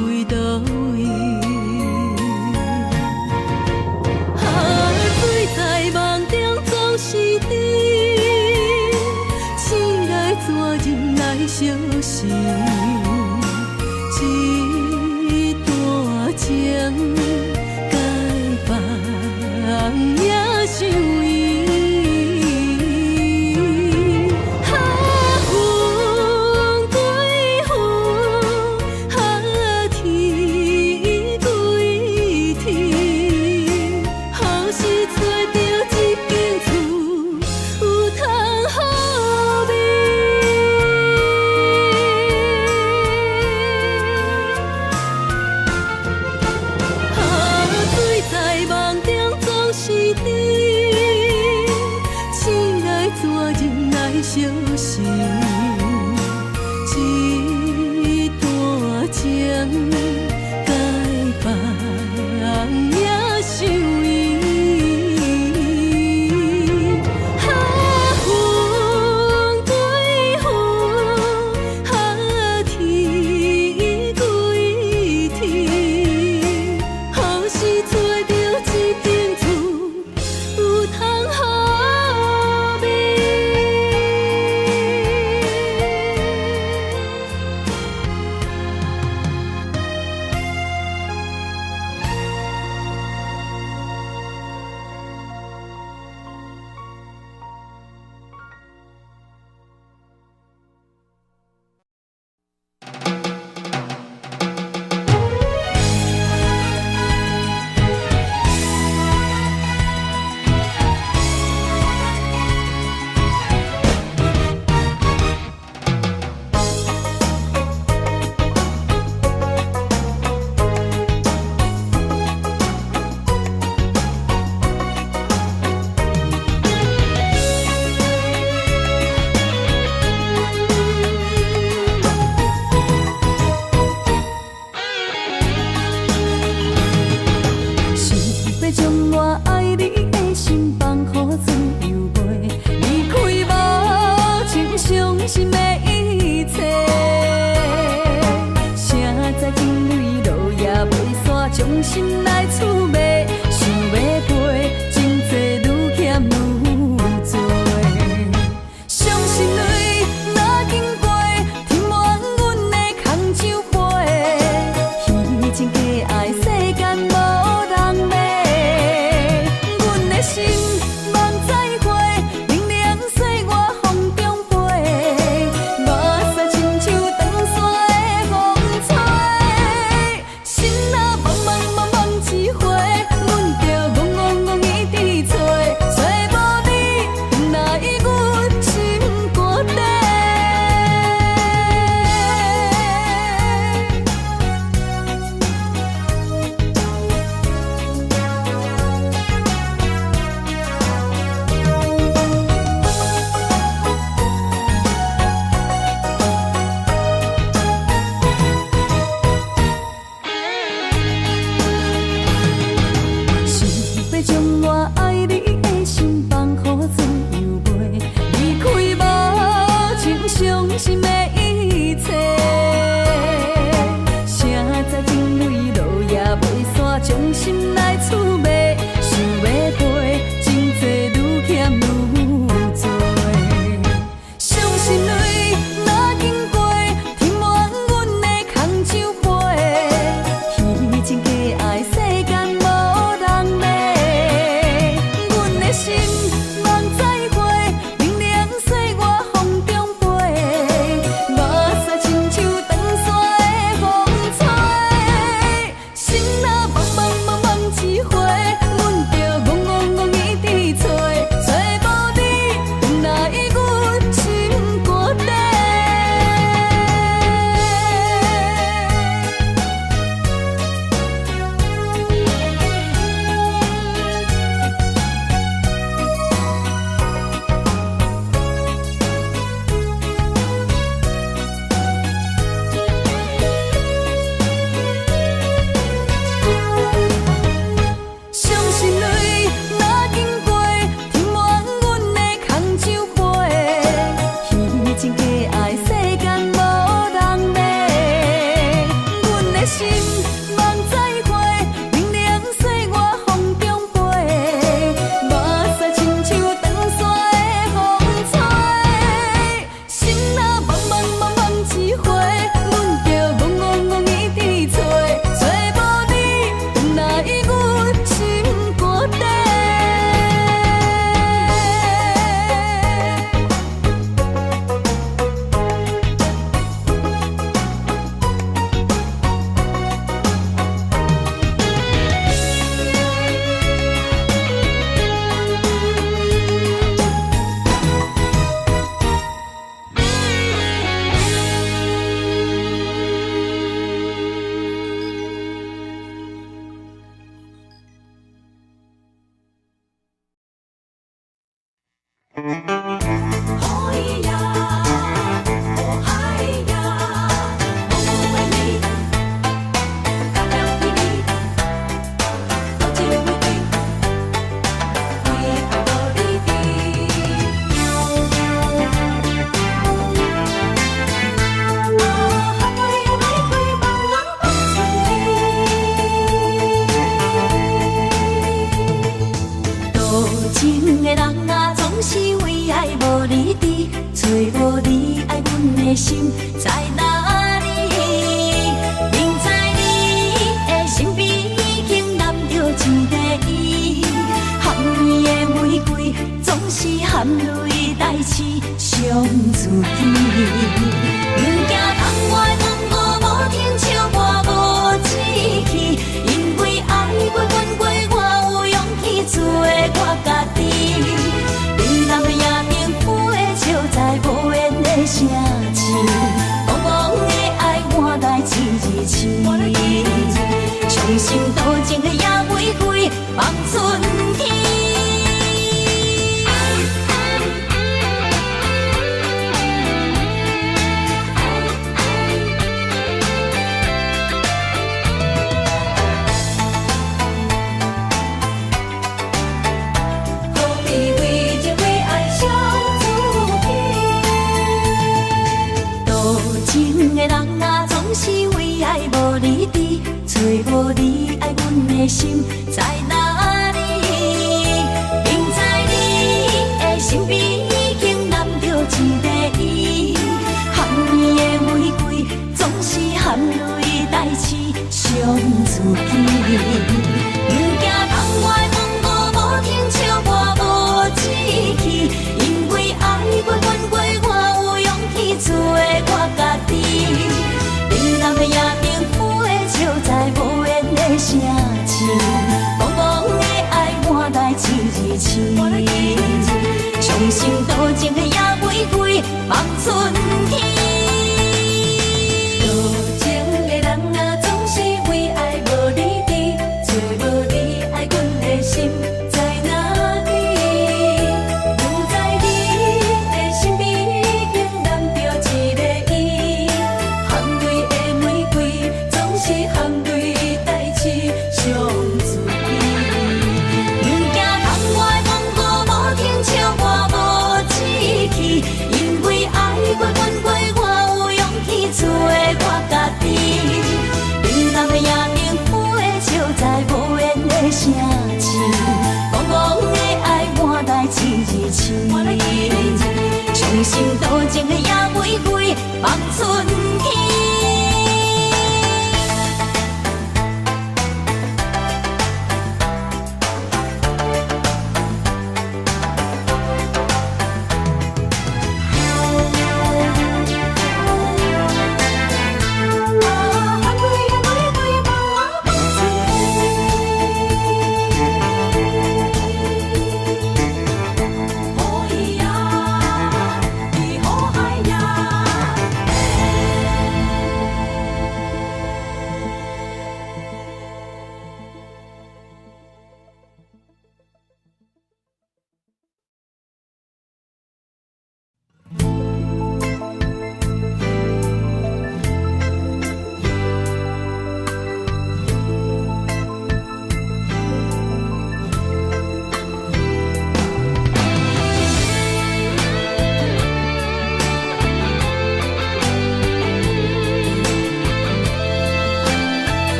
开倒位？水在梦中总是甜，醒来怎忍来相思？一段情，该放也想伊。相思，一段情，该放也想伊。风对风，天对天，何时找到一间厝，有通好眠？重新来厝卖，想要陪，真多愈欠愈多。伤心泪若经过，填满阮的空酒杯。虚情假爱，世间无人骂。阮的心望再会，明亮岁月风中飞。目屎亲像长山的风吹，心若茫茫茫茫一回。梦再花，明亮岁月风中飞，目屎亲像长山的风吹，心若茫茫茫茫一回，阮就戆戆戆一直找，找无你，回来阮心肝底。情的人啊，总是为爱无你伫，找无你爱阮的心在哪里？明知你的身边已经揽着一个伊，含泪的玫瑰总是含泪代志伤自己。不惊窗外风雨无停笑我无志气，因为爱过阮过，我有勇气做我家己。你人的夜明浮的笑在无言的城市，茫茫的爱换来一字痴，伤心多情的野玫瑰望春天。情的人啊，总是为爱无你伫，找无你爱阮的心在哪里？明知你的身边已经揽着一个伊，含泪的玫瑰总是含泪代志伤自己。不惊窗外风雨无停笑我无志气，因为爱过阮过，我有勇气做我家己。你人的夜明浮的笑在无言的城市，茫茫的爱换来一字痴，伤心多情的野玫瑰望春天。多情的人啊，总是为爱无你伫，找无你爱阮的心在哪里？不知你的身边已经揽着一个伊，含泪的玫瑰总是含泪代志伤自己。不惊窗外风雨无停笑我无志气，因为爱过阮过，我有勇气做我家己。你人的夜明浮的笑在无言的城市，茫茫的爱换来一字痴，伤心多情的野玫瑰望春天。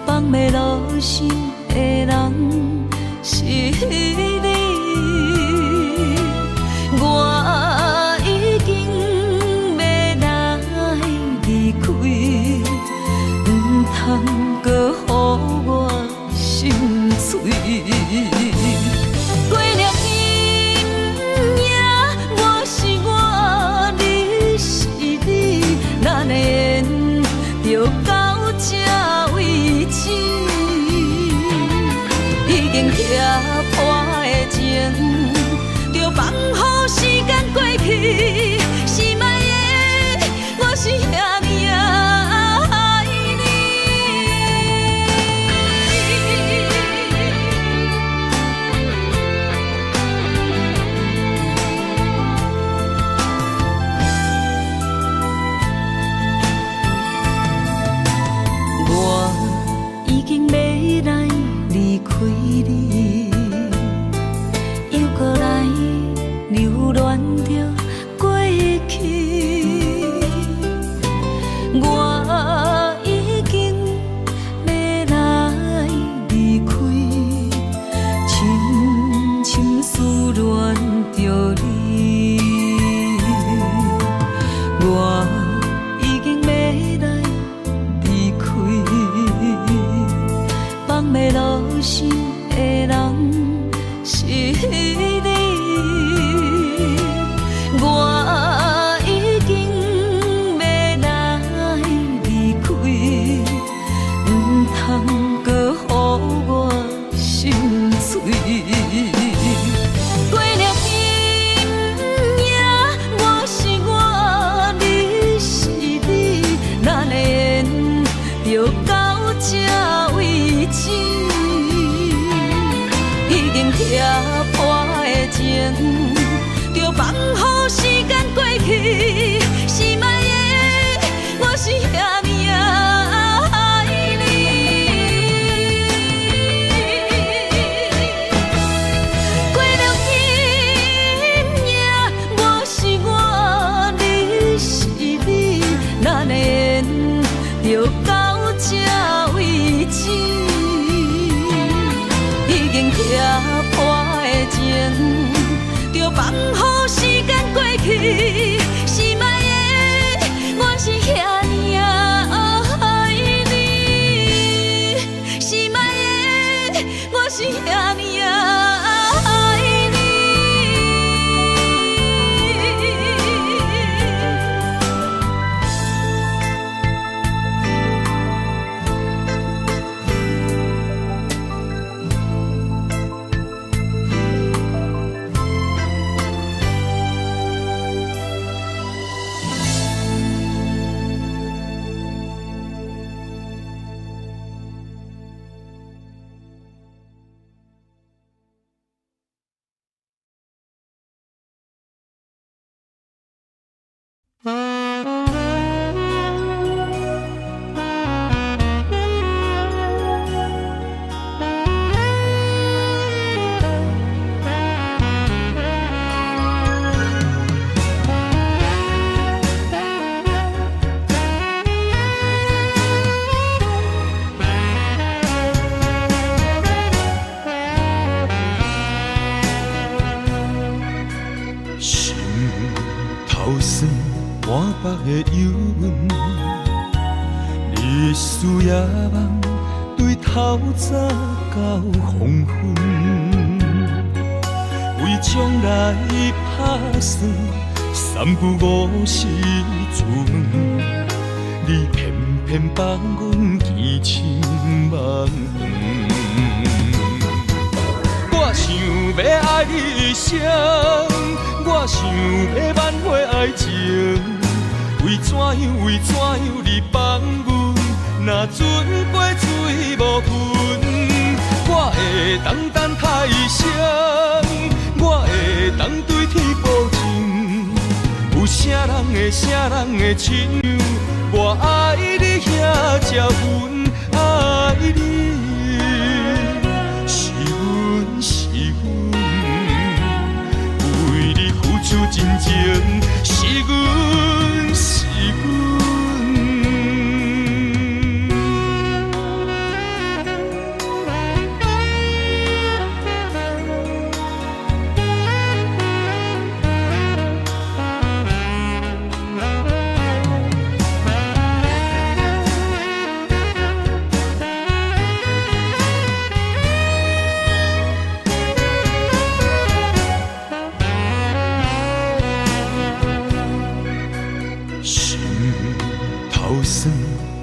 放袂落心的人是你，我已经要来离开，唔通搁予我心碎。过了阴夜，我是我，你是你，咱的缘就到这为止。已经拆破的情，就放予时间过去。是卖的，我是遐尼爱你。我已经要来离开你，又搁来留恋着过去。我已经要来离开，深深思恋着你。我已经要来离开，放袂落心的人是你，我已经要来离开，唔通搁予我心碎。过了阴夜，我是我，你是你，咱的缘就到这为止。已经拆破的情，就放予时间过去。是卖的，我是遐尼爱你。过了阴夜，我是我，你是你，咱的缘就到这为止。已经拆破的情，就放予时间过去。是卖的，我是遐尼爱你。是卖的，我是遐尼爱你。北的幽韵，日思夜梦，对透早到黄昏，为将来打算，三不五时出门，你偏偏放阮见千万远。我想要爱你一生，我想要挽回爱情。为怎样你放阮？若准杯水无份，我会当等太阳，我会当对天保证，有啥人会亲像我爱你遐这份爱你，是阮，为你付出真情，是阮。流酸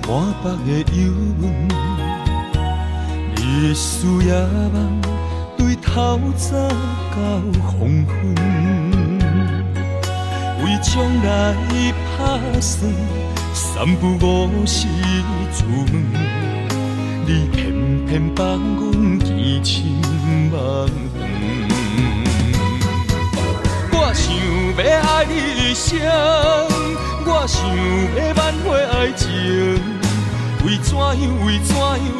满腹的忧闷，你的思夜梦对透早到黄昏，为将来打算，三不五时出门，你偏偏放阮见亲梦长。我想要爱你一生，我想要挽回爱情，为怎样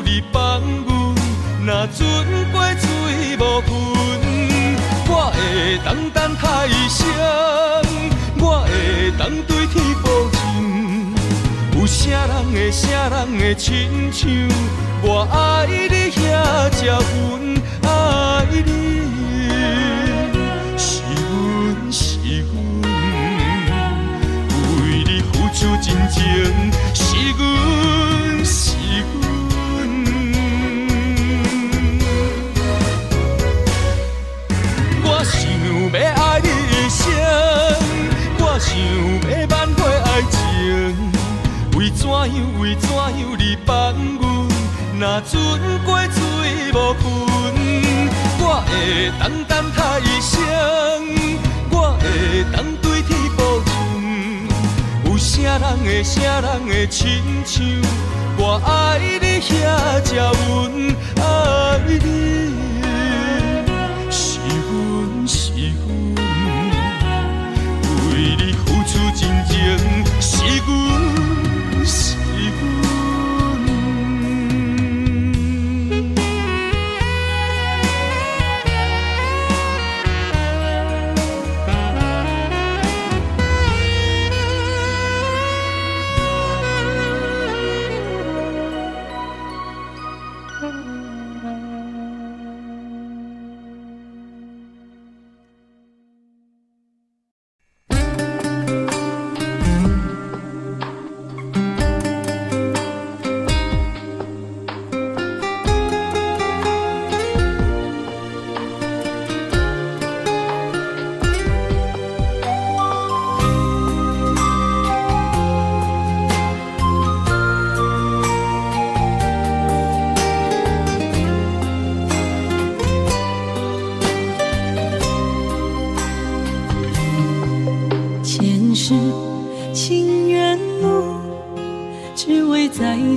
你放阮，若船过水无痕，我会当等他一生，我会当对天保证，有啥人会亲像我爱你遐这份爱你。为你付出真情，是阮。我想要爱你一生，我想要挽回爱情，为怎样你放阮，若船过水无痕，我会当等他一生，我会当对天保证，有啥人会亲像我爱你遐这阮爱你，是阮，为你付出真情，是阮。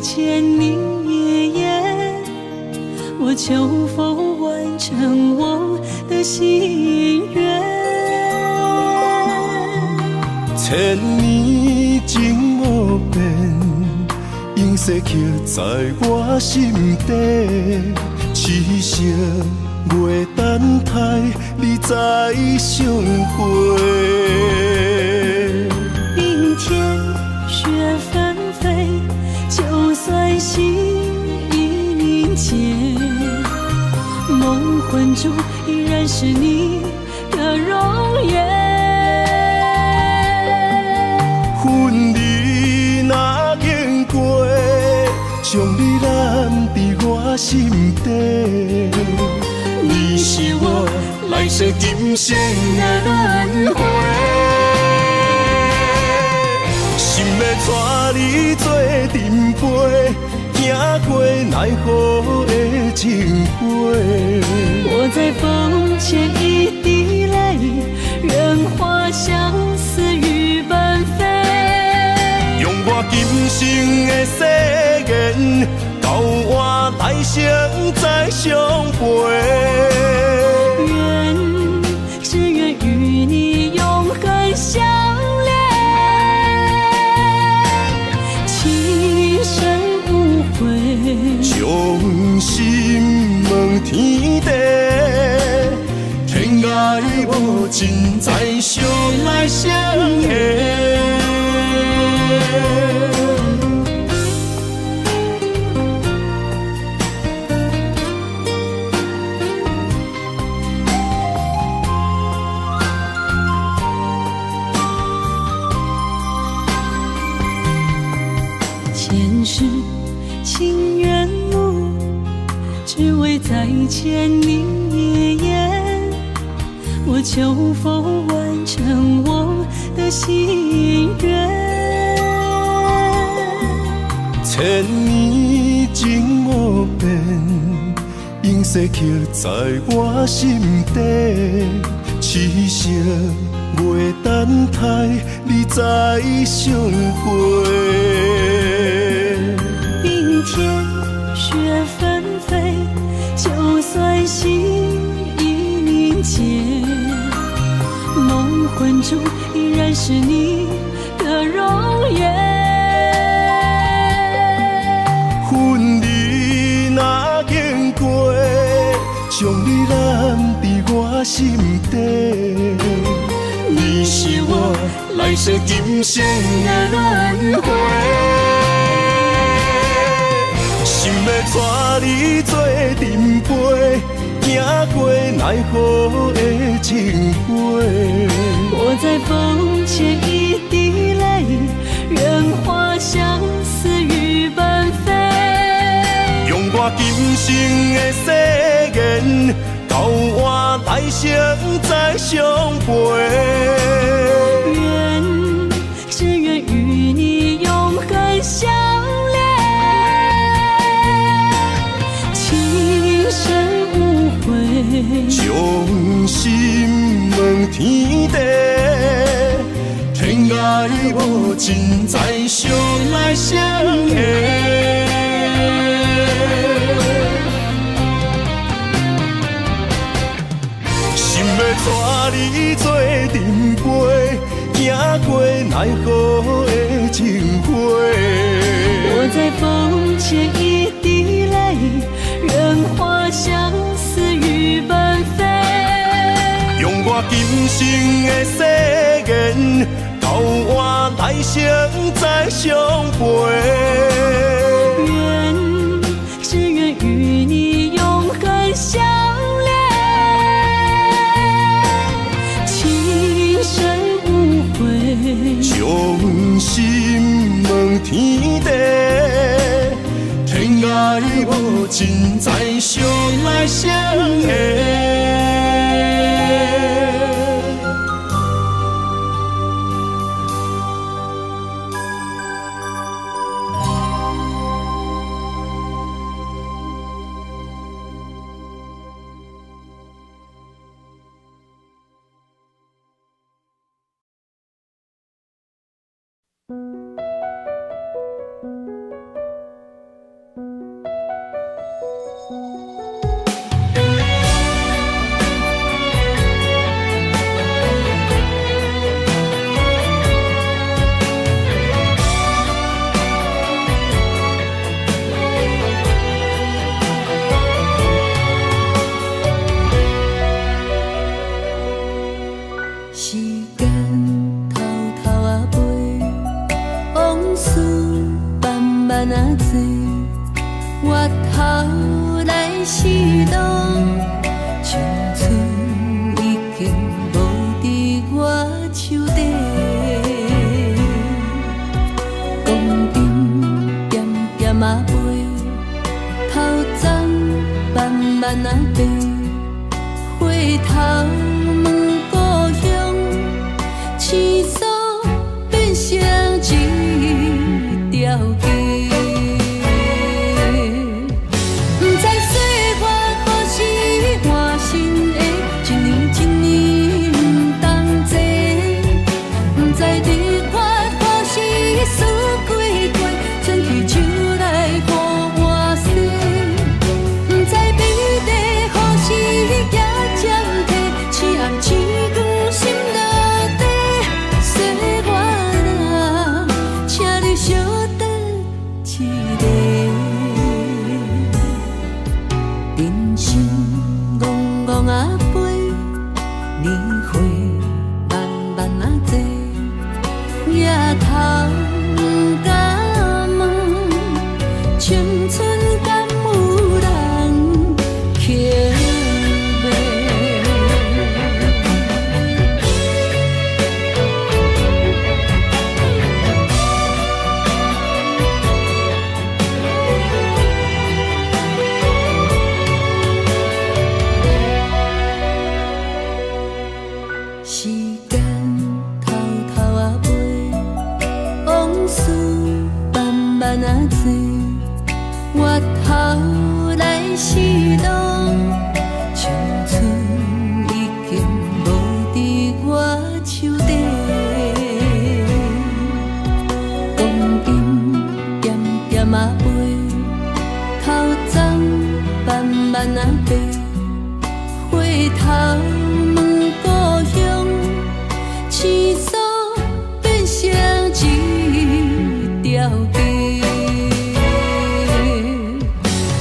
千年夜夜，我求否完成我的心愿？千年情无变，永世刻在我心底。痴情袂等待，你再相会。冰天雪纷飞，就算心已凝结，梦魂中依然是你的容颜。恨你若经过，将你揽在我心底。你是我来世今生的轮回。心要带你做阵陪，行过奈何的情杯。我在风前一滴泪，任花相思雨纷飞。用我今生的誓言，到我来生再相陪。只愿与你永恒相恋，情深无悔，将心问天地，天涯无尽，再相来相会。前世情缘路，只为在千年夜夜。我求否完成我的心愿？千年情无变，永逝刻在我心底。痴色袂等待，你再相会。冰天雪纷飞，就算心已凝结，梦魂中依然是你的容颜。分离若经过，将你揽伫我心底。你是我来世今生的轮回，心要带你做阵陪，行过奈何的情杯。我在风前一滴泪，任花相思雨纷飞。用我今生的誓言，交换来生再相陪。只愿与你永恒相恋，情深无悔，将心问天地，天涯无尽，再相来相会。心要带你做阵陪，行过奈何的情花。我在风前一滴泪，任花相思雨纷飞。用我今生的誓言，交换来生再相陪。只愿与你永恒相恋，情深无悔，将心问天地，天涯无尽，再相来相会。情慢啊多，我头来是路，青春已经无伫我手底。光阴点点啊飞，头鬃慢慢啊白，回头问故乡，青山变成一条街。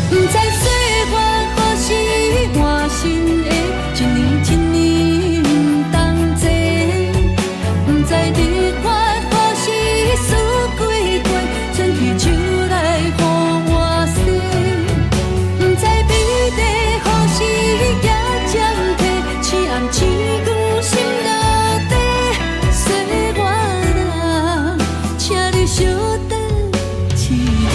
不知岁月何时换新的，一年一年不同齐。不知日月何时输几过，春去秋来予我洗。不知美丽何时也暂停，青暗星光心落地。岁月啊，请你稍等一下。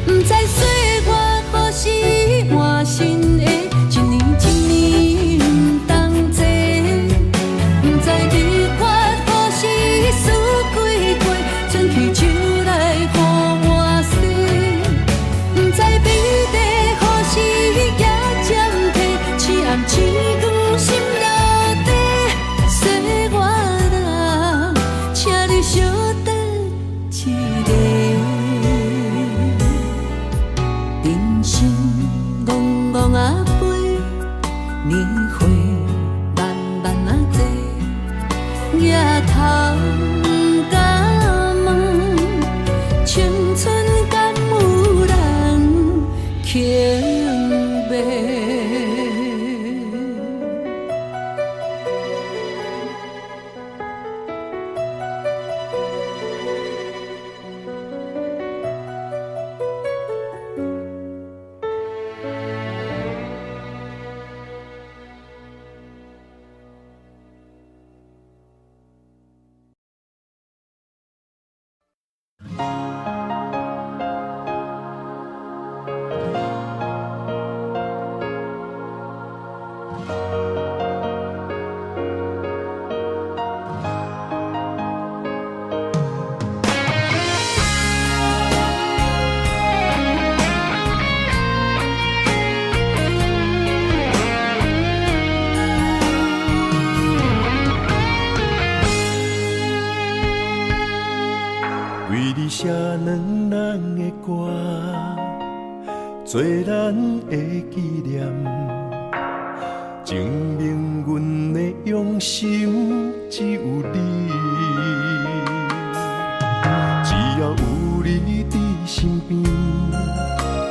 不知岁月何时换新的，一年一年不同齐。不知日月何时输几过，春去秋来予我洗。不知美丽何时也暂停，青暗星光心落地。岁月啊，请你稍等一下。人生戆戆啊飞，年岁慢慢啊过，举头不敢问，青春敢有人轻卖？为你写两人的歌，做咱的纪念，证明阮的用心只有你。只要有你伫身边，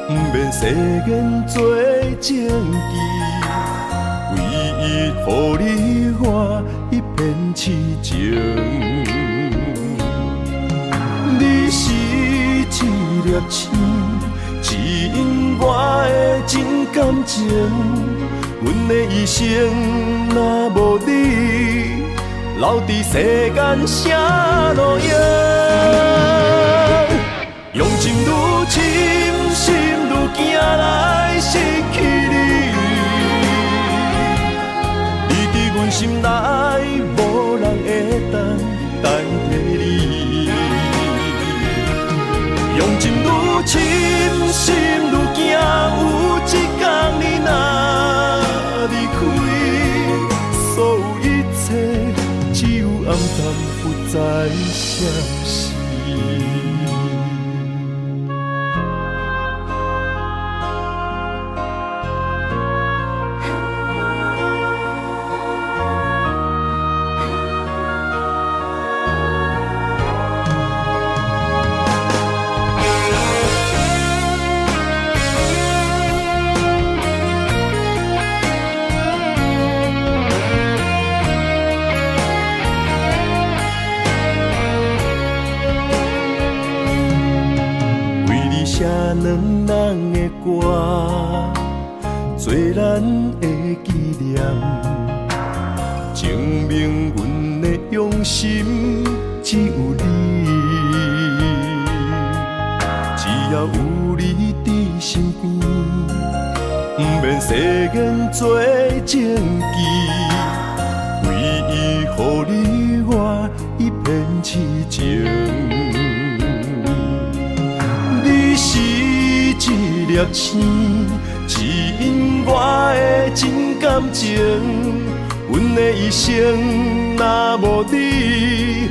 不免世间做证据，唯一予你我一片痴情。你是一粒星，指引我的真感情。阮的一生若无你，留伫世间啥路用？用情愈深，心愈惊来失去你。你伫阮心内，无人会当代替你。用情愈深，心愈惊，有一天你若离开，所有一切只有暗淡，不再相识。写两人的歌，做咱的纪念，证明阮的用心只有你。只要有你伫身边，不免世间做证据，唯予你我一片痴情。你是一粒星，指引我的真感情。阮的一生若无你，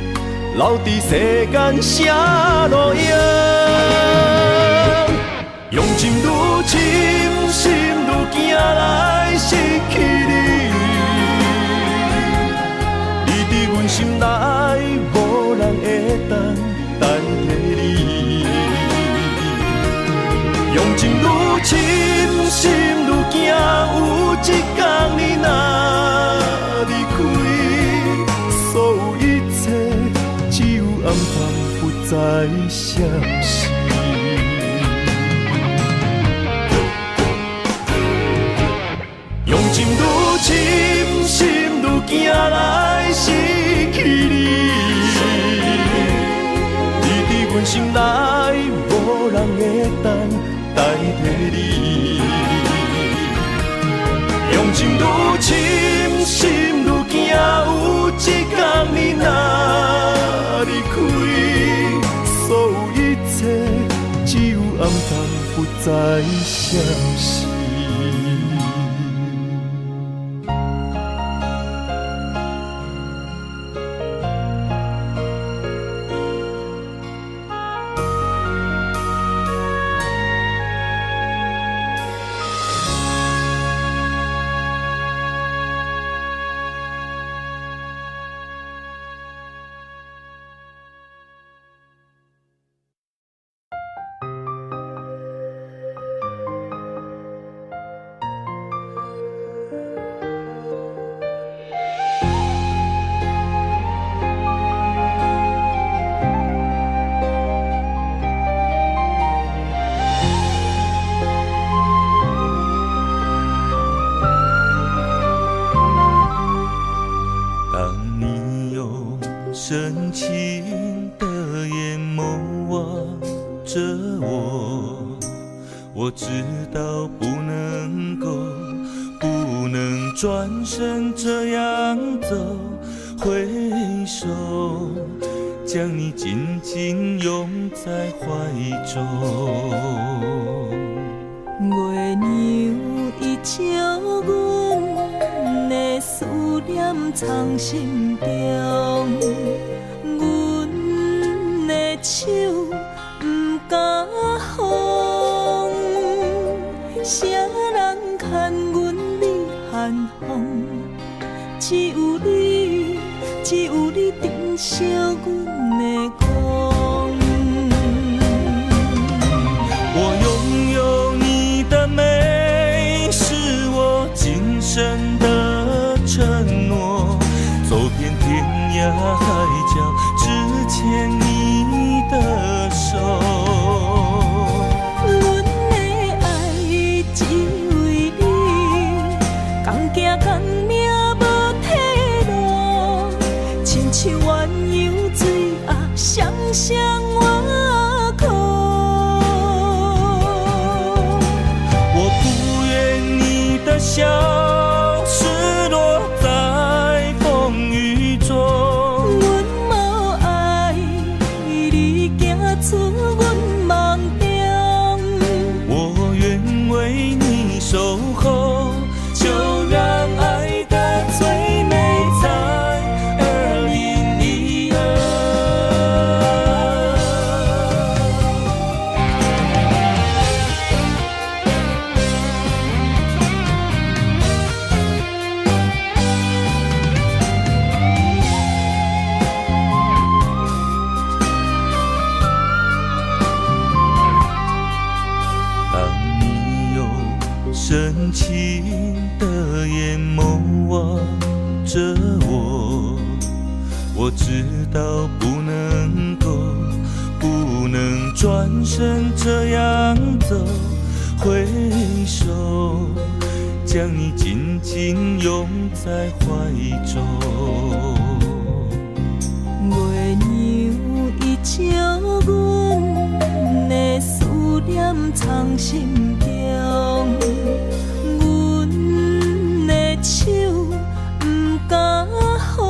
留伫世间啥路用？用情愈深，心愈惊来失去你。你伫阮心内，无人会当代替你。用情愈深，心愈惊，有一天你若离开，所有一切只有暗淡，不再消息。用情愈深，心愈惊来失去你。你伫阮心内，无人会当代替你。用情愈深，心愈惊，有一天你若离开，所有一切只有暗淡，不再消息。深情的眼眸望着我知道不能转身这样走，挥手将你紧紧拥在怀中。月娘伊照阮的思念藏心中，阮的手不敢放，谁人牵阮你寒风？只有你珍惜阮的光。我拥有你的美，是我今生的承诺。走遍天涯海角，只牵你的手。阮的爱只为你，同行同命无退路，亲像鸳鸯水鸭，双双我靠。我不愿你的笑失落在风雨中，阮无爱你行出阮梦中，我愿为你守候，就让爱的最美在2012。当你用深情的眼眸望着我知道不能转身这样走，挥手将你紧紧拥在怀中。月娘伊照阮的思念藏心中，阮的手不敢放，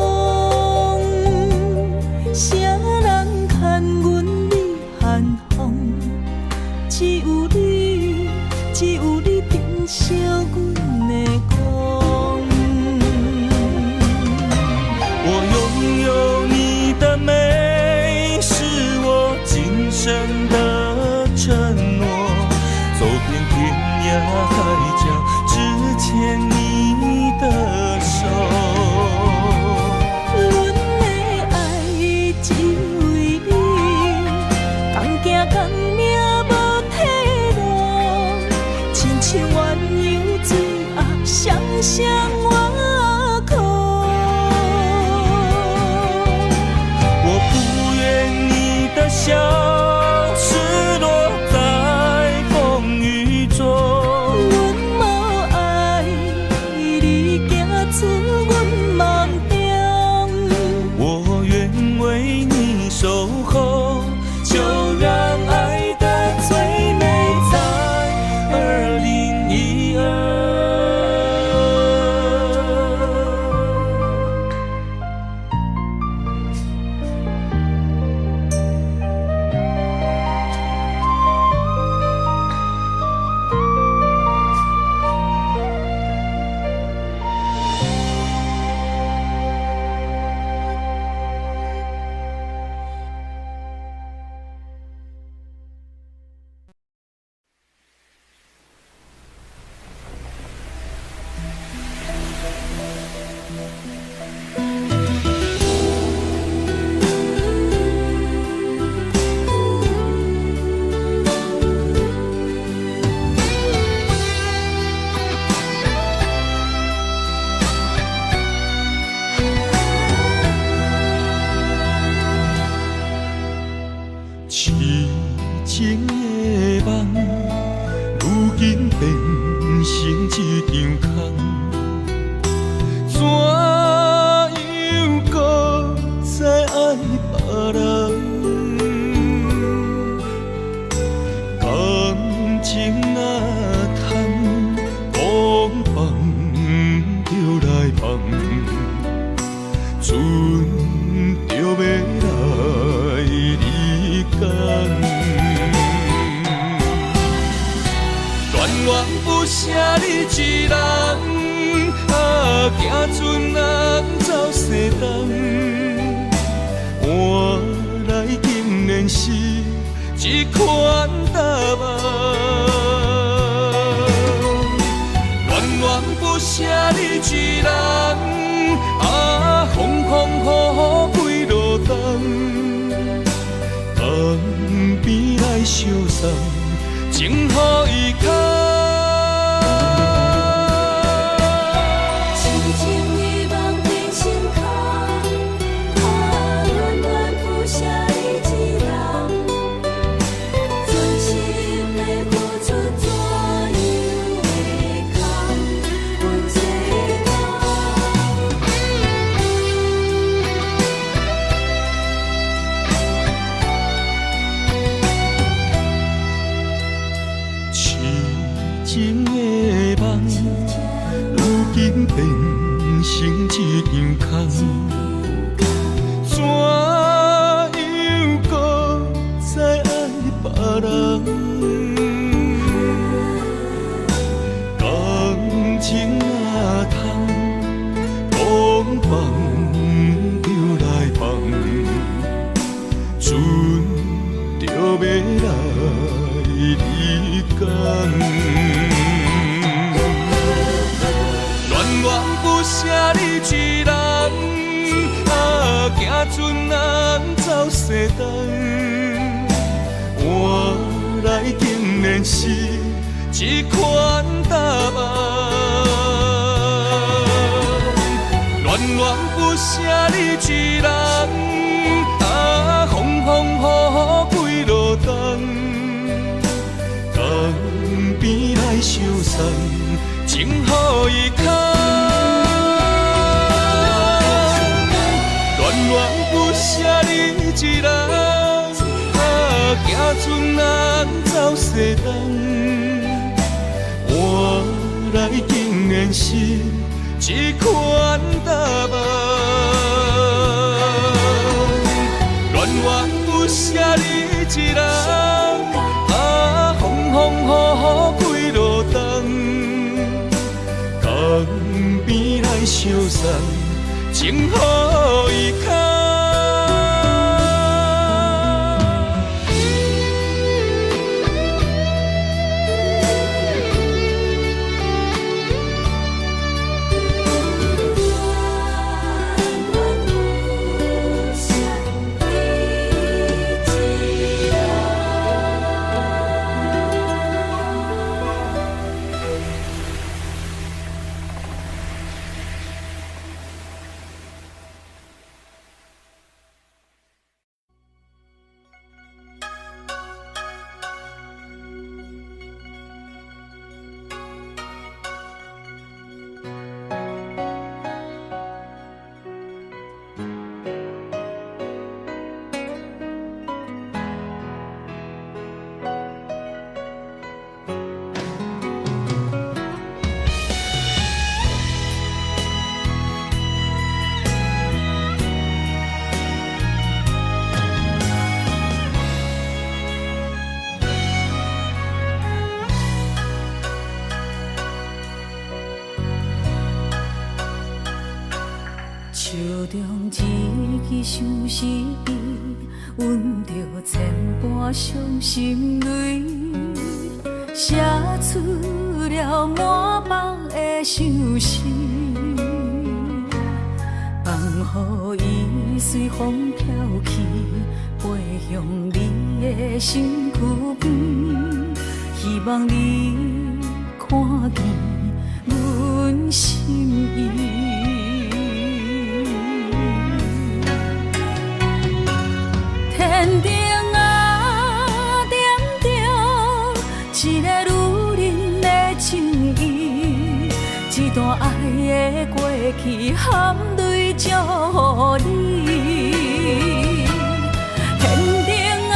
舍你一人，行船人走西东，换来竟然是一款答案。恋恋不舍你一人，风风雨雨几路冬，旁边来相送，情予伊牵。变成一场空，怎样搁再爱别人？感情若通，讲放就来放，船就要来离港。恋不舍你一人，行船人走西东，换来竟然是一款答案。恋恋不舍你一人，风风雨雨几路冬，江边来相送，情予伊牵。恋不舍你一人，行船人走西东，换来竟然是一款答案。恋不舍你一人，风风雨雨几路冬，江边来相送，情予伊牵。手中一支相思笔，阮着千般伤心泪，写出了满腹的相思，放予伊随风飘去，飞向你的身躯边，希望你看见阮心意。天顶啊，点着一个女人的情意，一段爱的过去含泪祝福你。天顶啊，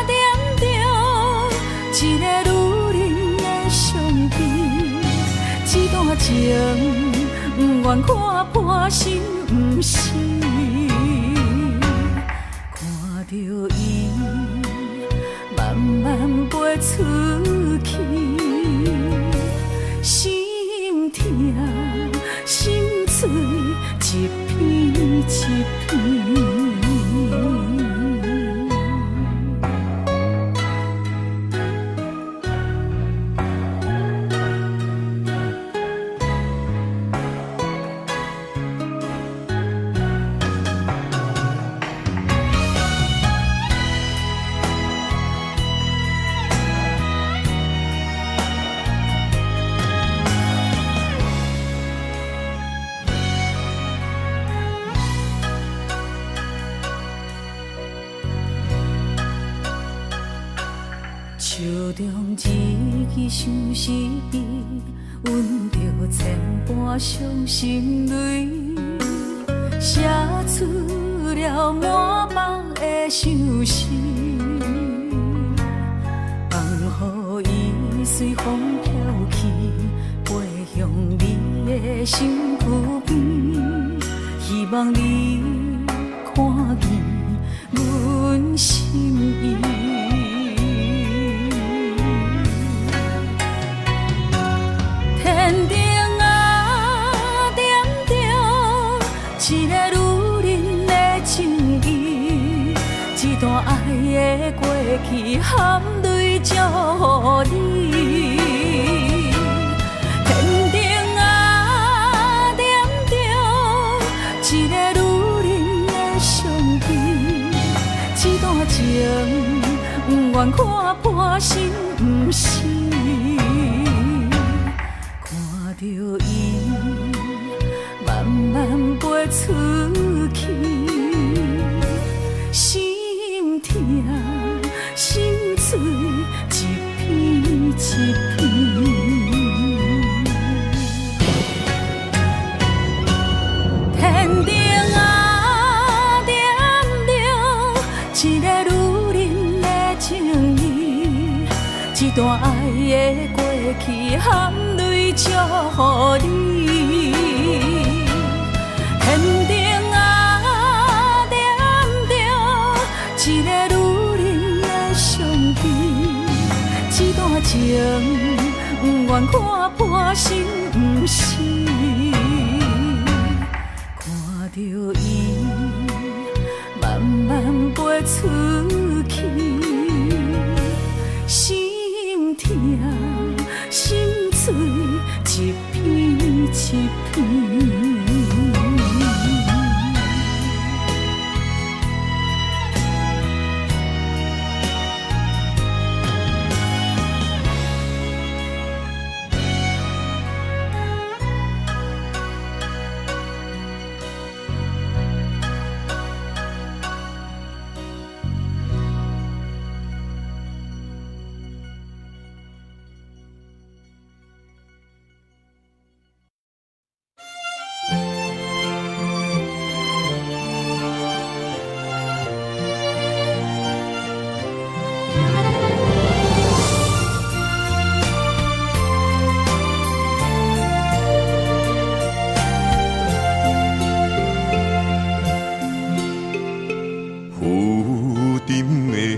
点着一个女人的相片，一段情不愿看破心不死。着伊慢慢飞出去，心碎一片一片。手中一支相思笔，阮着千般伤心泪，写出了满腹的相思，放予伊随风飘去，飞向你的身躯边，希望你看见阮心意。天顶啊，点着一个女人的情意，一段爱的过去含泪祝福你。天顶啊，点着一个女人的相片，一段情不愿看破心不死。着伊慢慢飞出去，心痛心碎一片一片。天顶啊，点着一个女人的情意，一段爱的过去含泪祝福你。天顶啊，点着一个女人的相片，一段情不愿看破心不死。看着伊慢慢飞出去，心痛心碎一片一片。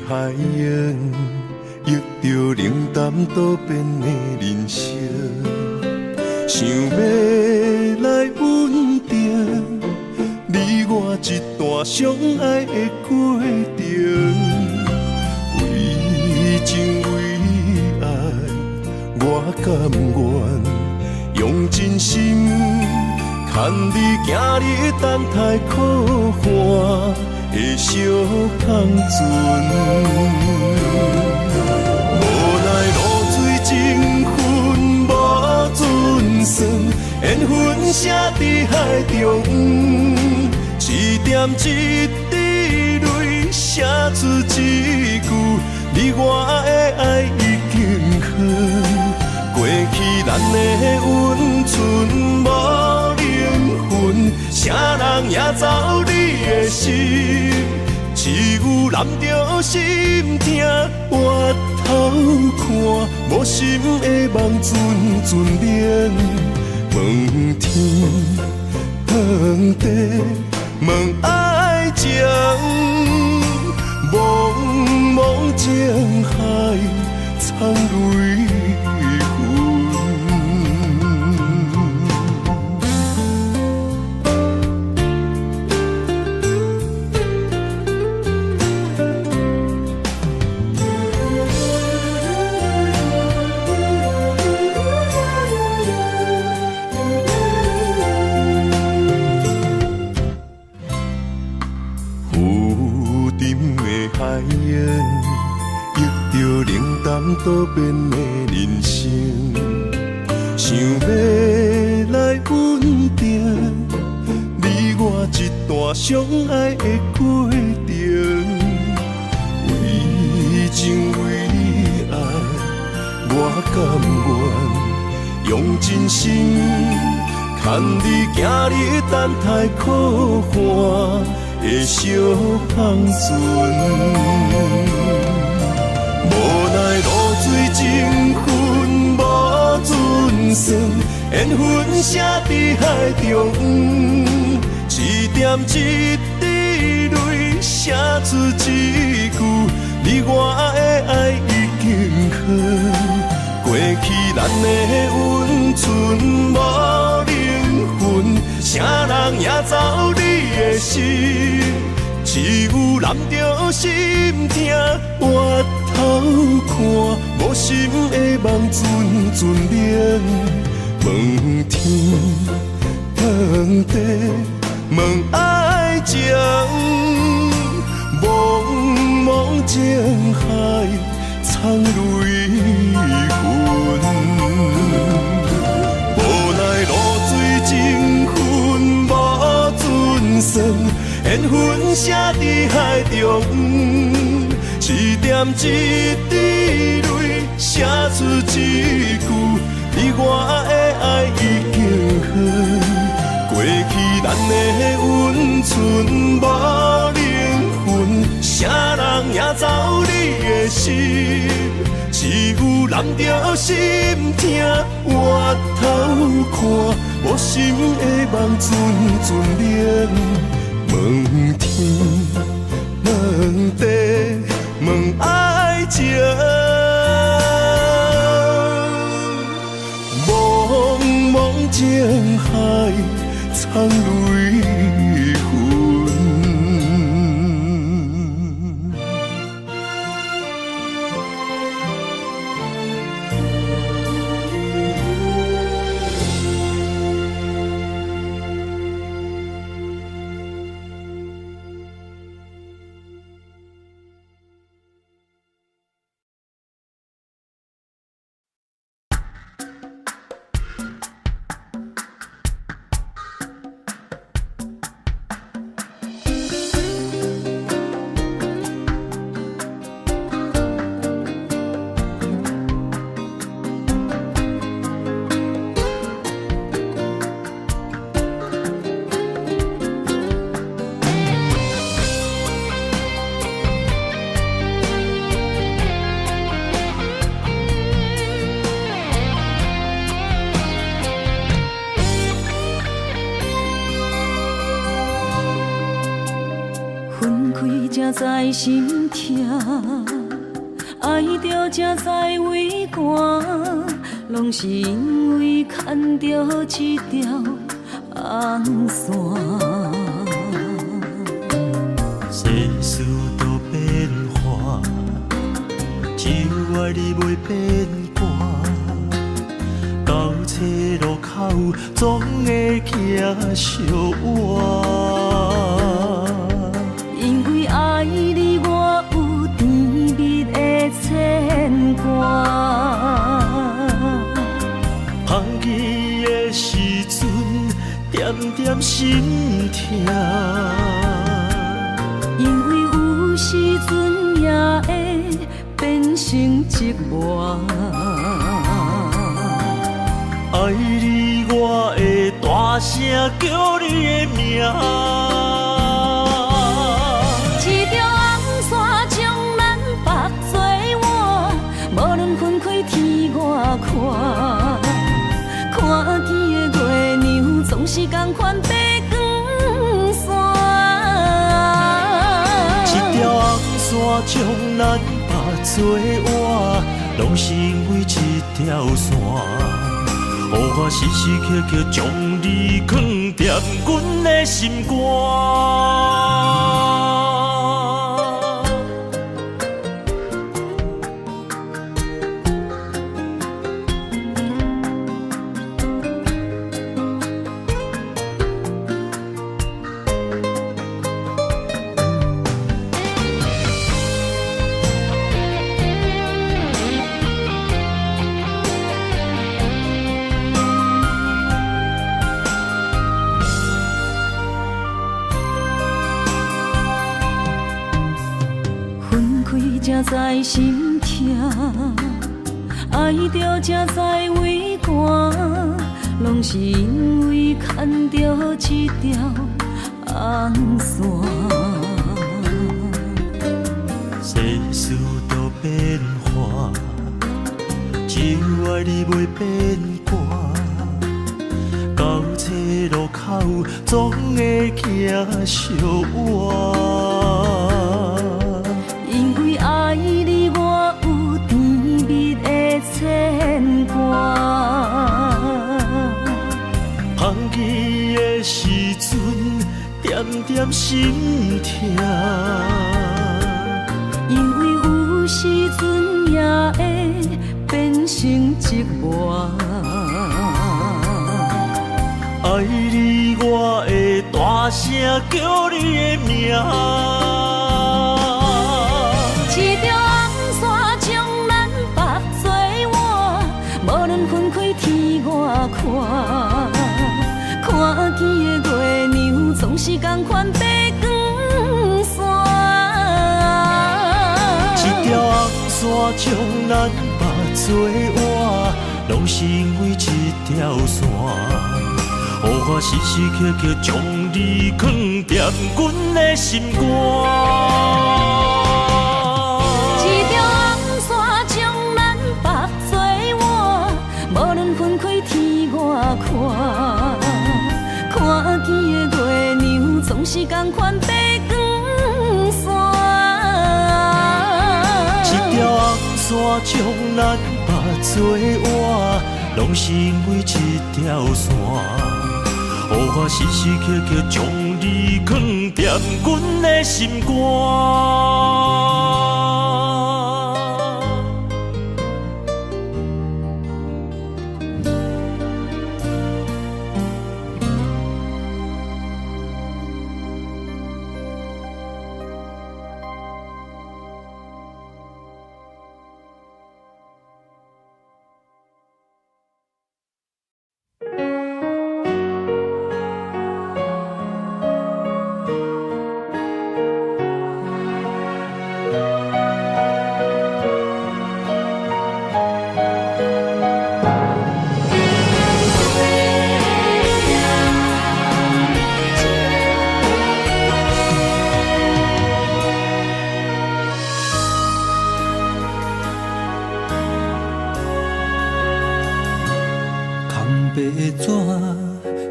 海洋遇着冷淡多变的人生，想要来稳定你我一段相爱的过程。为情为爱，我甘愿用真心牵你行你等待苦寒的小康船，无奈露水情分无准算，缘分写伫海中，一点一滴泪写出一句：你我的爱已经远，过去咱的温存无灵魂，啥人也走你的心。只有揽着心痛，回头看，无心的梦阵阵眠。问天，问地，问爱情，茫茫江海，苍泪痕。多变的人生，想要来稳定你我一段相爱的过程。为情为爱，我甘愿用真心牵你行你等待可汗的小芳船。无奈露水情分无准算，缘分写伫海中，一点一滴泪写出一句，你我的爱已经远。过去咱的温存无灵魂，啥人也走你的心，只有揽着心痛，回头看无心的梦阵阵冷。问天，问地，问爱情，茫茫情海，藏泪痕。无奈露水情分无准算，缘分写伫海中，一点一滴泪写出一句，你我的爱已经远。过去咱的温存无灵魂，啥人也走你的心，只有揽着心痛，回头看无心的梦阵阵冷。问天，问地，问爱情，茫茫情海，藏泪痕。才知心痛，爱着才知为寒，拢是因为牵着一条红线。世事都变化，只有爱你袂变卦。到车路口总会行相换。因为爱你，我有甜蜜的牵挂。放弃的时阵，点点心痛。因为有时阵也会变成寂寞。爱你，我会大声叫你的名。看见的月亮总是同款白光线，一条红线将咱绑做活，拢是因为一条线，予我时时刻刻将你藏在阮的心肝。才知心痛，爱着才知为寒，拢是因为牵着一条红线。世事都变化，只有爱你袂变卦。到这路口，总会行相偎。因为爱你，我有甜蜜的牵挂。放弃的时阵，点点心痛。因为有时阵也会变成寂寞。爱你，我会大声叫你的名。一条红线将咱绑做我，无论分开天外看。看见的月亮总是同款白光线。一条红线将咱绑做我，拢是因为一条线。予我时时刻刻将你藏踮阮的心肝。一条红线将咱绑做我，无论分开天外看。看见的月亮总是同款白光线。一条红线将咱绑做我，拢是因为一条线。予我时时刻刻将你藏踮阮的心肝。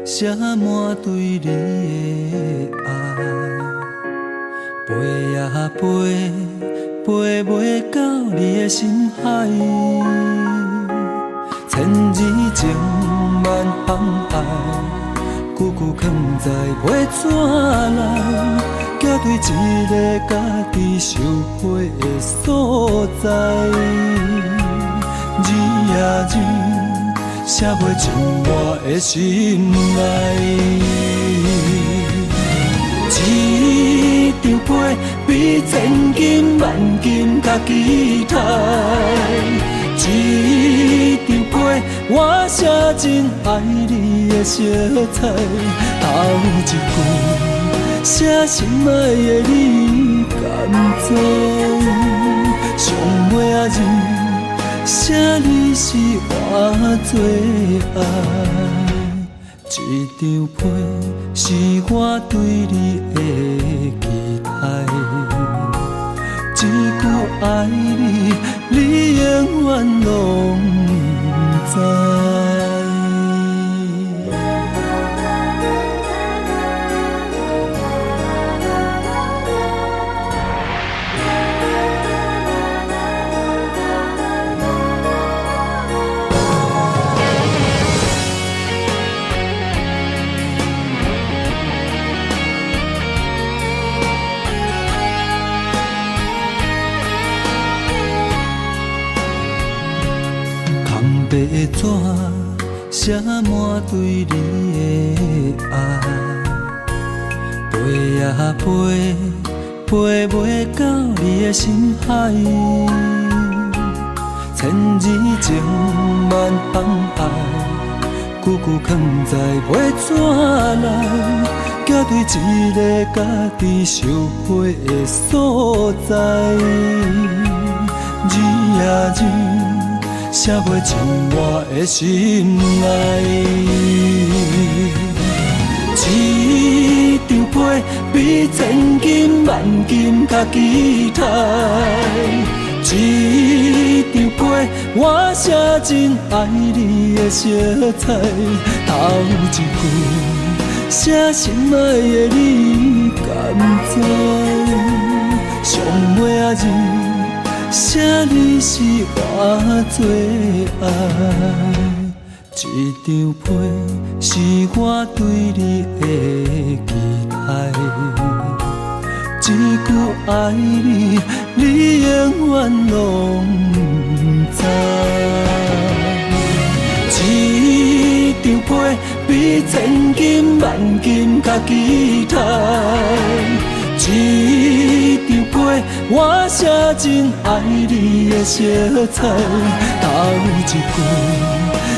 写满对你的爱，飞呀飞，飞袂到你的心海。千字情万航海，句句藏在袂怎来，寄对一个家己受配的所在。字呀字。写袂进我的心内，一张被比千金万金较期待，一张被我写进爱你的色彩，头一句写心爱的你甘知，上尾仔字。写你是我最爱，一张被是我对你的期待，一句爱你，你永远拢知。白纸写满对你的爱，飞呀飞，飞袂到你的心海。千字情万航海，句句藏在袂怎来，寄对一个家己相配的所在。字啊字，写袂进我的心内。一张被比千金万金较期待。一张被我写真爱你的色彩。头一句写心爱的你，敢知？上尾仔字写你是我最爱。一张被是我对你的期待。一句爱你，你永远拢不知。一张被比千金万金较期待。一张被我写真爱你的色彩。头一句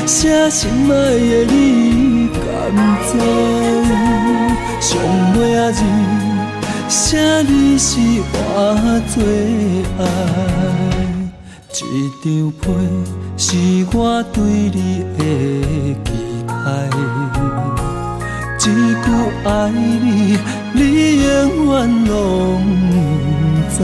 写心爱的你，敢知？上尾仔字写你是我最爱。一张被是我对你的期待。一句爱你，你永远拢不知。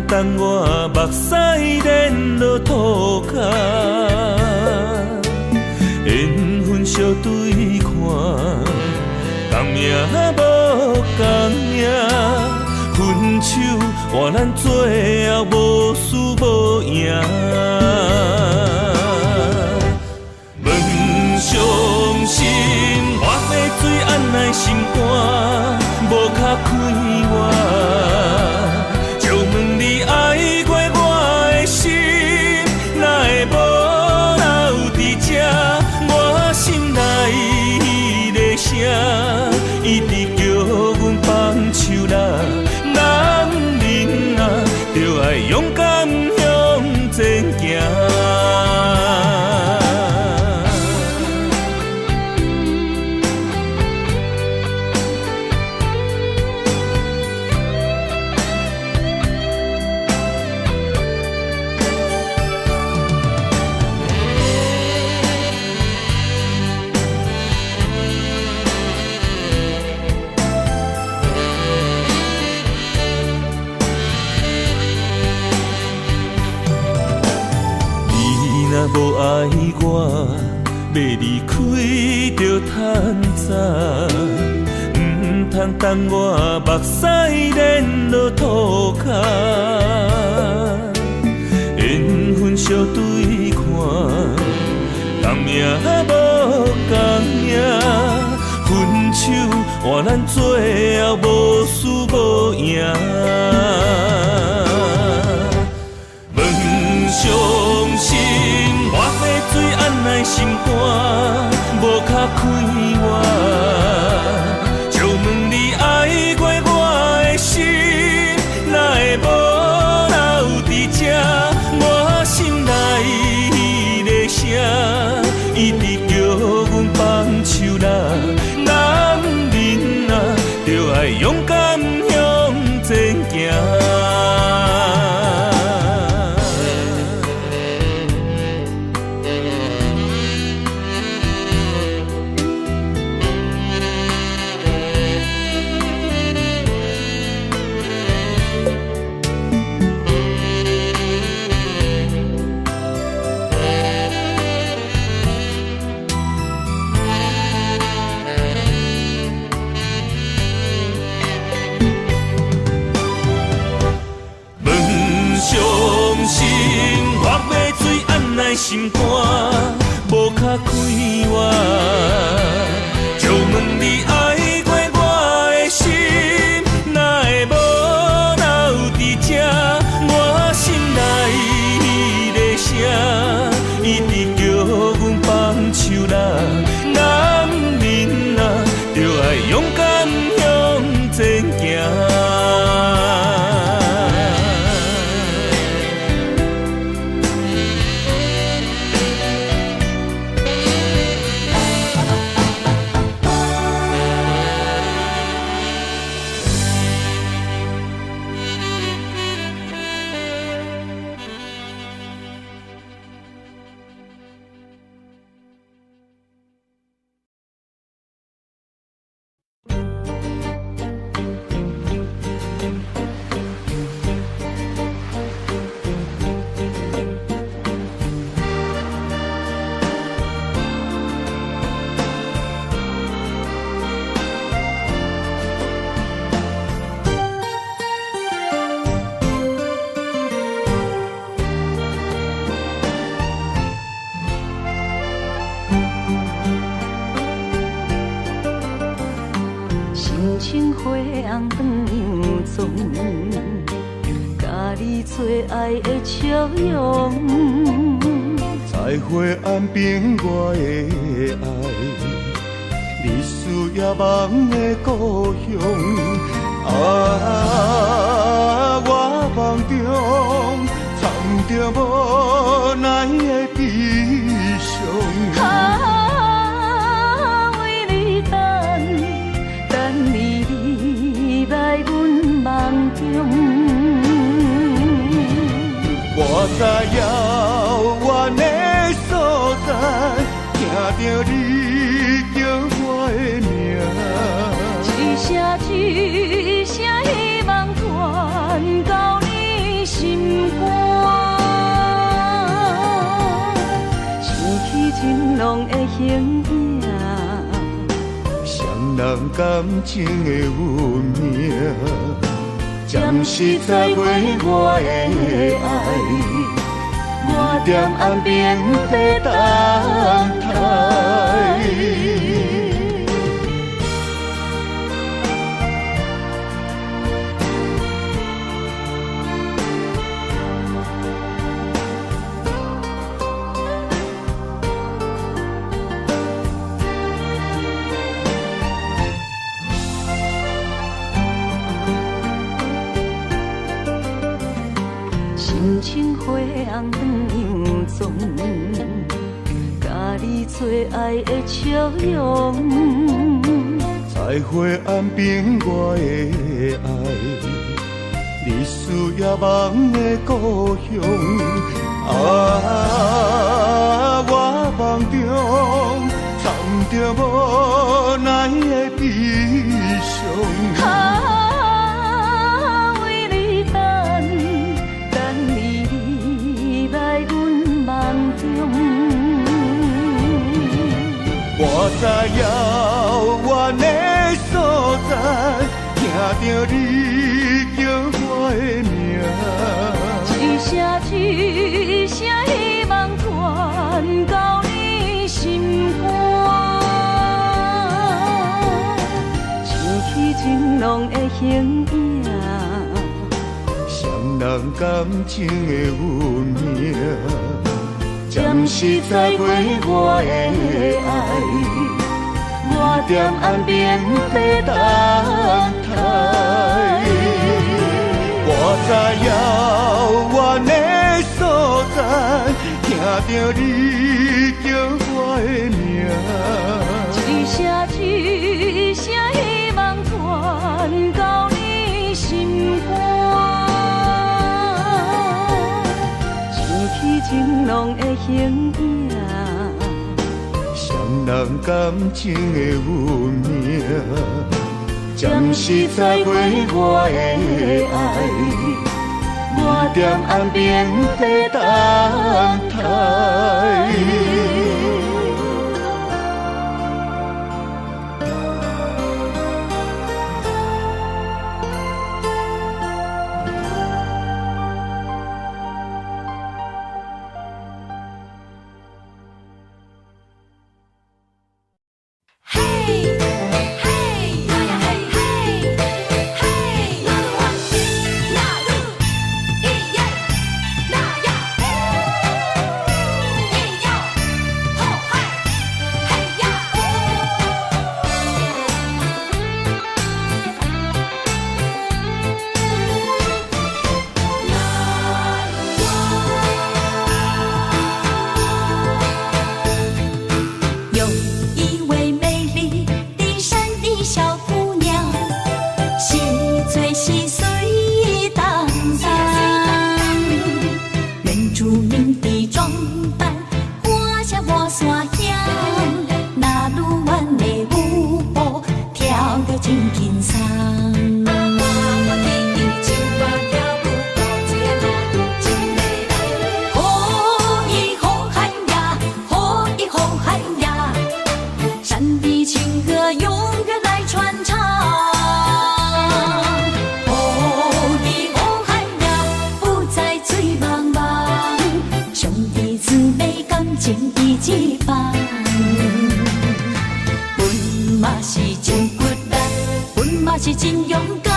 等我目屎连落涂骹，缘分相对看，同命无同命，分手换咱最后无输无赢。问伤心，我的水按来心肝，无卡开我。爱过我的心，哪会无留伫这？我心内的声，一直叫阮放手啦。男人啊，就爱勇敢向前行。无爱我，要离开就趁早，唔通等我目屎连落涂骹。缘分相对看，同命无同命，分手换咱最后无输无赢。问伤心。我的水按来心肝，无卡开我。就问你爱过我的心，哪会无留伫这？我心内的声，一直叫阮放手啦。男人啊，就爱勇敢向前行。无较快活。借问你爱过我的心，哪会无留伫这？我心内迄个声，一直叫阮放手啦。男人啊，就爱勇敢向前行。花红断杨丛，甲你做爱的笑容。在花暗边我的爱，你需要梦的故乡。我梦中藏着无奈的悲伤。为你等你来阮梦中。我在遥远的所在，听着你叫我的名，一声一声希望传到你心肝。想起情浓的形影，双人感情的运命。暂时在过我的爱，我踮岸边在等待。深情花红断杨丛，甲你做爱的笑容。在花暗边我的爱，你需要梦的故乡。我梦中藏着无奈的悲伤。为你等你来阮梦中。我在遥远的所在，听着你叫我的名，一声一声希望传到你心肝。想起情浓的形影，双人感情的运命。暂时在过我的爱，我踮岸边在等待。我在遥远的所在，听着你叫我的名，一声一声希望传到你心肝。想起情浓的形影，双人感情的运命。暂时在过我的爱，我踮岸边在等待。一班。阮嘛是真骨力，阮嘛是真勇敢，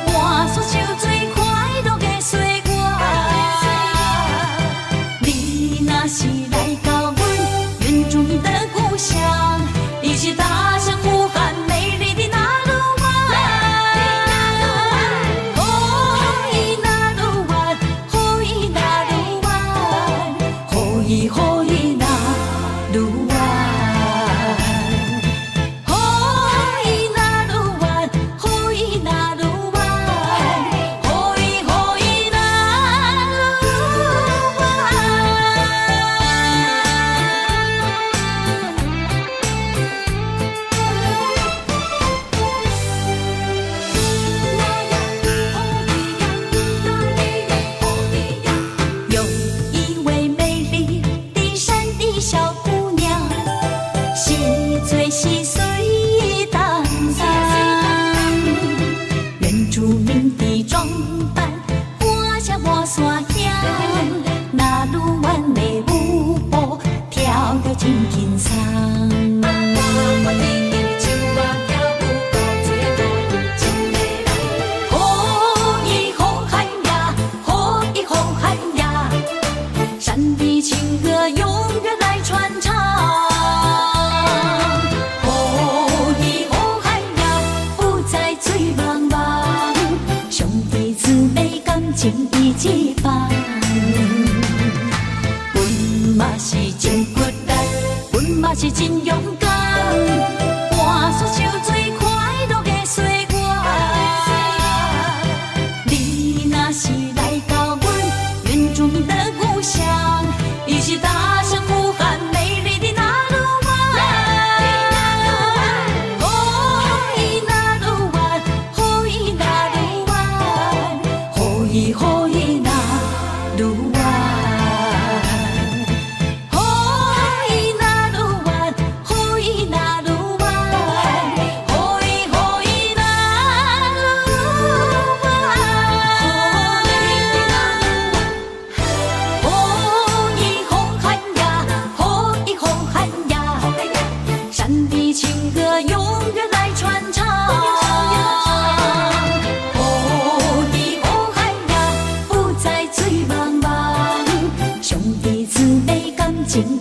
换煞受最快乐的岁月。你若是来到阮原住民的故乡，一起大声呼喊美丽的那鲁湾。好伊那鲁湾，好伊那鲁湾，好伊好伊那鲁湾。一起办，阮嘛是真骨力，阮嘛是真勇敢，换煞受最快乐的岁月。你若是来到阮原住民的故乡，一起大声呼喊美丽的那鲁湾。好伊那鲁湾，好伊那鲁湾，好伊好伊那鲁湾。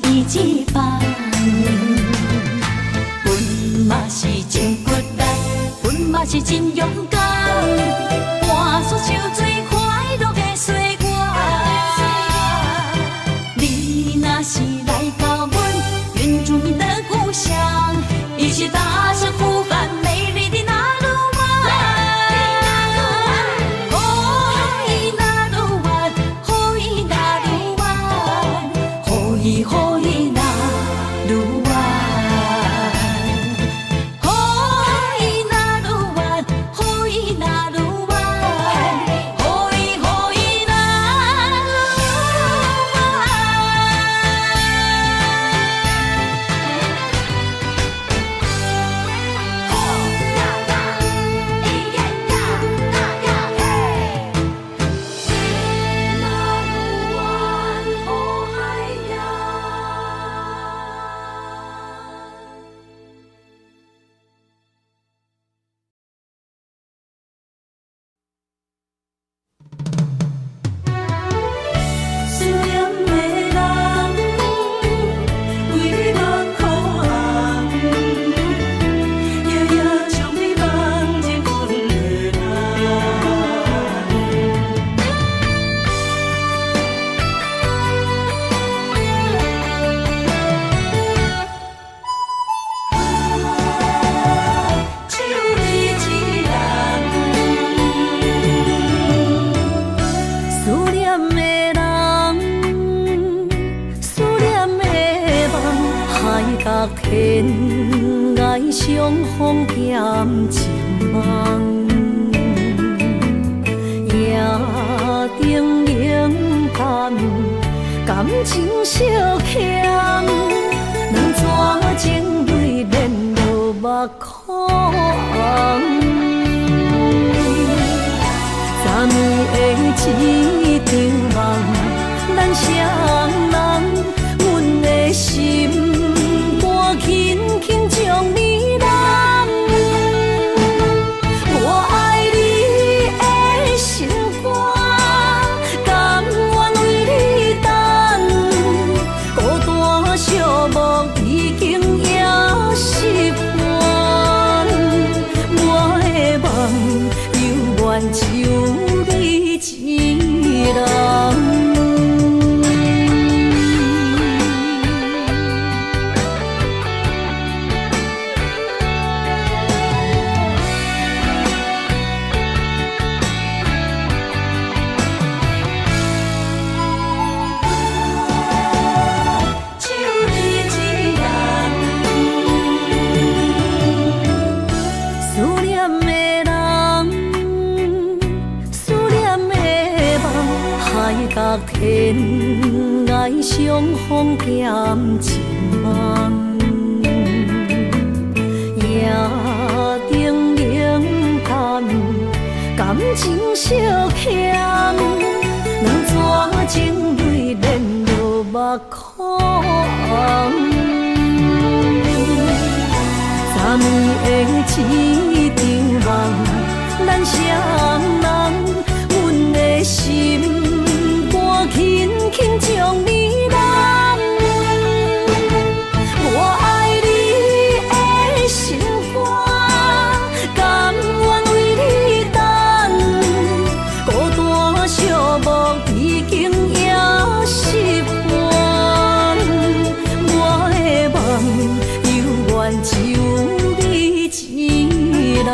一起办，阮嘛是真骨力，阮嘛是真勇敢，换煞受最快乐的岁月。你若是来到阮原住民的故乡，一起大声呼喊美丽的那鲁湾。好伊那鲁湾，好伊那鲁湾，好伊好伊那鲁湾。好伊那鲁湾，好伊那鲁湾，好伊好伊那鲁湾。思念的人，为你目眶红，夜夜将你放进阮的只有你一人。思念的人，思念的梦，海角天涯相逢兼情梦，夜灯冷淡，感情烧强，两撮情泪免落目眶。昨暝的一场梦，咱双人，阮的心天涯相逢减一梦，夜灯冷淡，感情小欠，两撮情泪连落目眶。昨暝的一场梦，咱双人，阮的心。轻轻将你揽，我爱你的心肝，甘愿为你等。孤单寂寞已经也习惯，我的梦犹原只有你一人。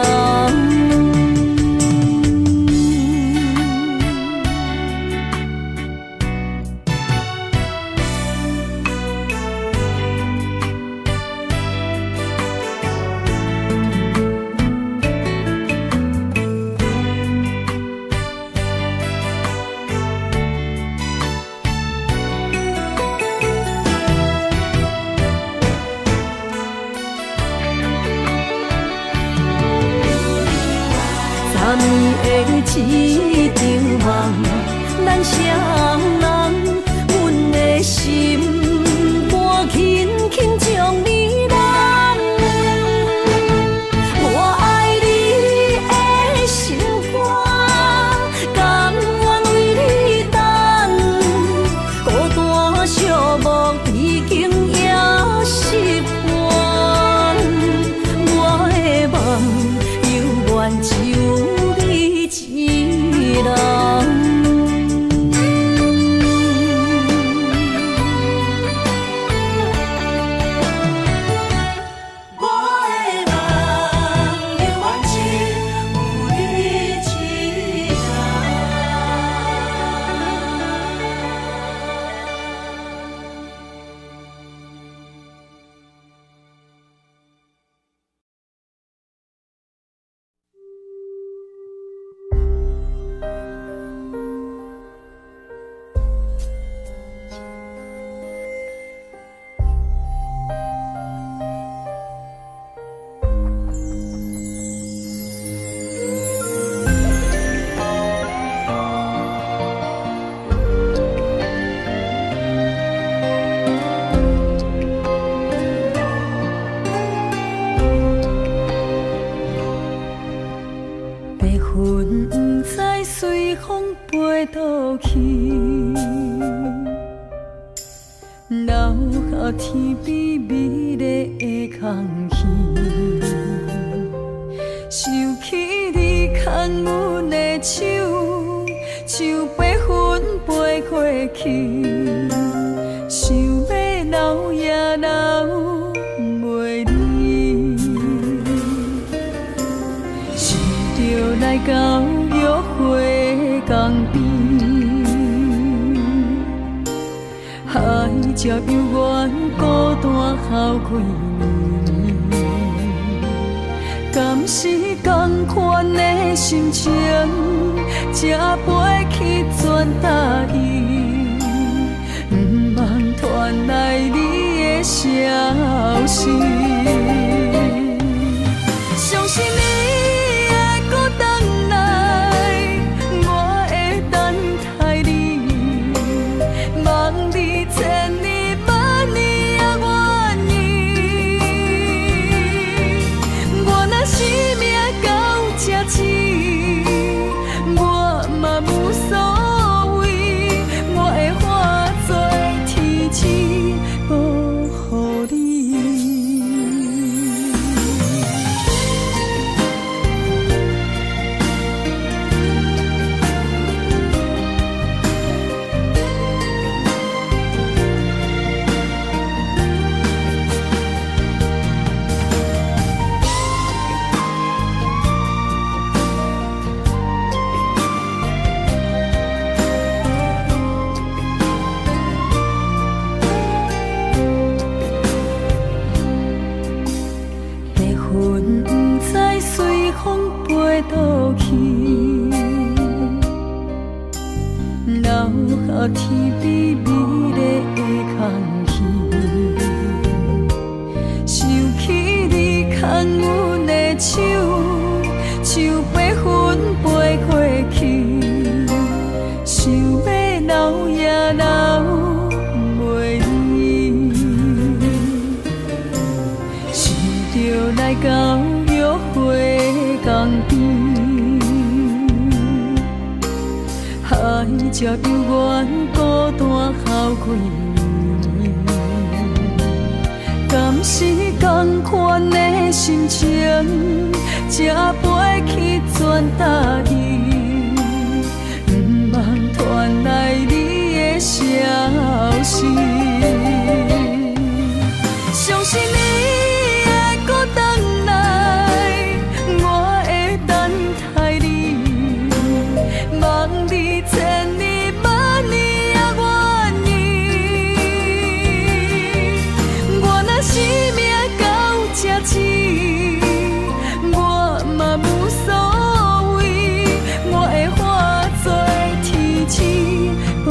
一场梦，咱双人，阮的心肝轻轻将你揽。我爱你的心肝，甘愿为你等。孤单寂寞已经也习惯，我的梦犹原只有。一人，我的梦犹原只有你一人。留下天边美丽的空气，想起你牵阮的手，像白云飞过去，想要留也留袂离，是着来到约会江边。海才犹原孤单哭几年，敢是同款的心情，才飞去全答应，不茫传来你的消息。相信你会搁回来，我会等待你，望你千年万年也愿意。我若生命到这时，我嘛无所谓，我会化作天使保护你。到约会港边，海才犹原孤单孝几年。敢是同款的心情，才飞去全答应，不茫传来你的消息。相信你会搁回来，我会等待你，望你千年万年也愿意。我若生命到这止，我嘛无所谓，我会化作天使保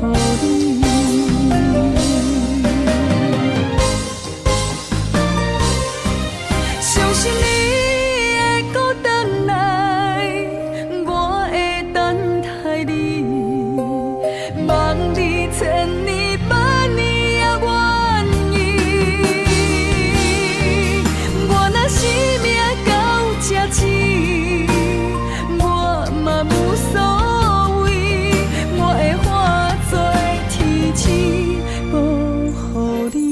护你。相信你会搁回来，我会等待你，望你千年万年也愿意。我若生命到这止，我嘛无所谓，我会化作天使保护你。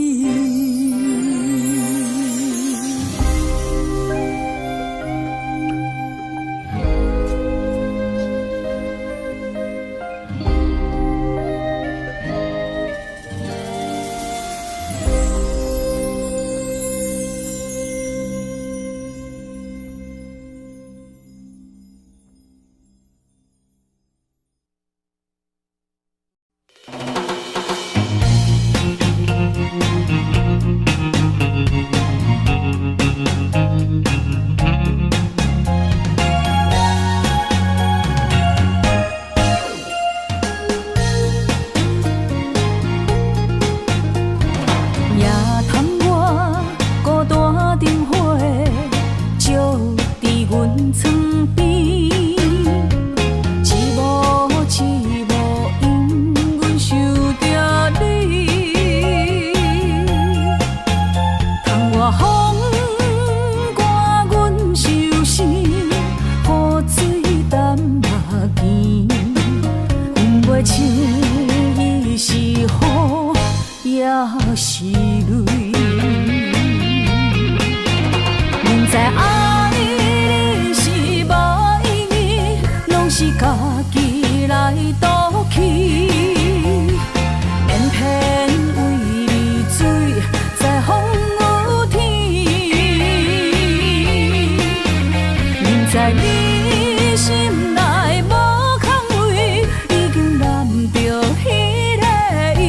夜探我孤单灯火，照伫阮床边，一幕一幕因阮想着你，窗外风刮阮伤心，雨水淡目镜，分袂清伊是雨也是泪。明知爱你是无意义，拢是家己来赌气，偏偏为你醉在风雨天。明知你心内无空位，已经染着彼个意。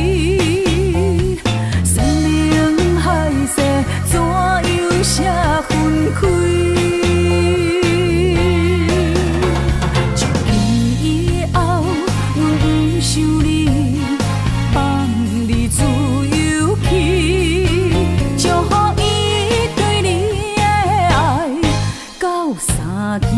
生命海誓怎样写分开？从今以后，阮不想你，放你自由去，祝福伊对你的爱到三天。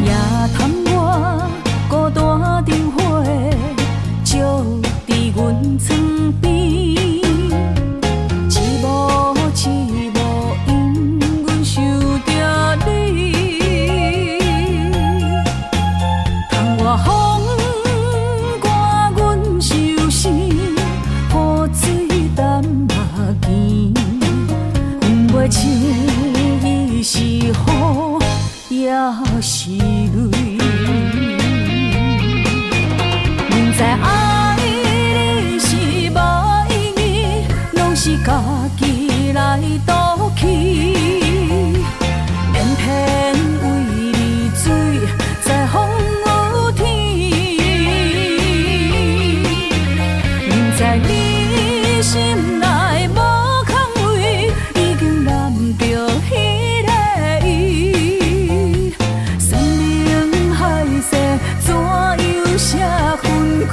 夜探我孤单灯火，照伫阮床边，一幕一幕因阮想着你，窗外风刮阮伤心，雨水淡目镜，分袂清伊是雨也是泪。明知爱你是无意义，拢是家己来赌气，偏偏为你醉在风雨天。明知你心内无空位，已经染着彼个意。生命海誓怎样写分开？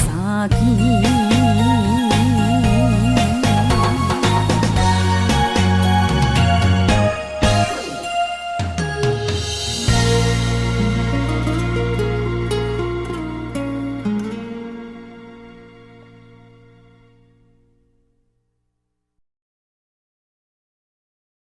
早起。